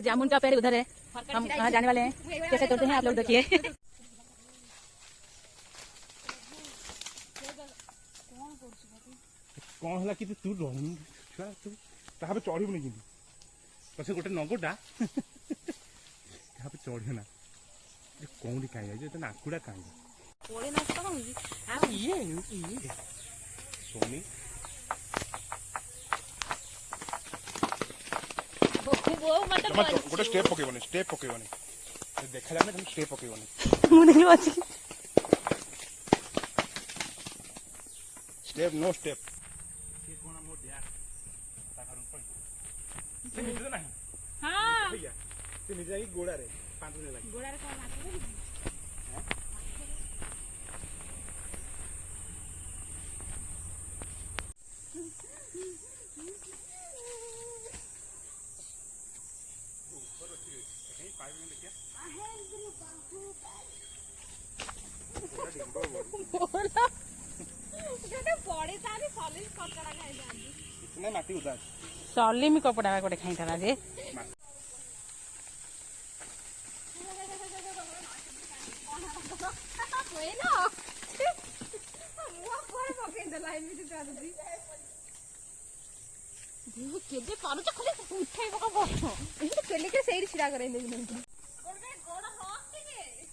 जामुन का पेड़ उधर है, हम वहाँ जाने वाले हैं। कैसे तोड़ते हैं आप लोग देखिए। कौन है कि तू रही छुआ तू ता पे चढ़ी नहीं कि पछे गोटे नगोटा ता पे चढ़े ना ये कौन काई है तो नाकुड़ा काई कोड़े नष्ट होगी आ ये सोनी वो मतलब गोटे स्टेप पकेबनी देखा जाने तुम स्टेप पकेबनी मु नहीं बाजी स्टेप नो स्टेप ये कोना मो दिया ता करू पई से निजे नहीं हां भैया से निजे ही गोड़ा रे पांच ने लगी गोड़ा रे कोन आते सॉली में कपड़ा गोटे खाई था जे केजे पारुचा खाली उठाई बका बस एही केले के सेही छिड़ा करे नै नै गोड़ गोड़ हक के ए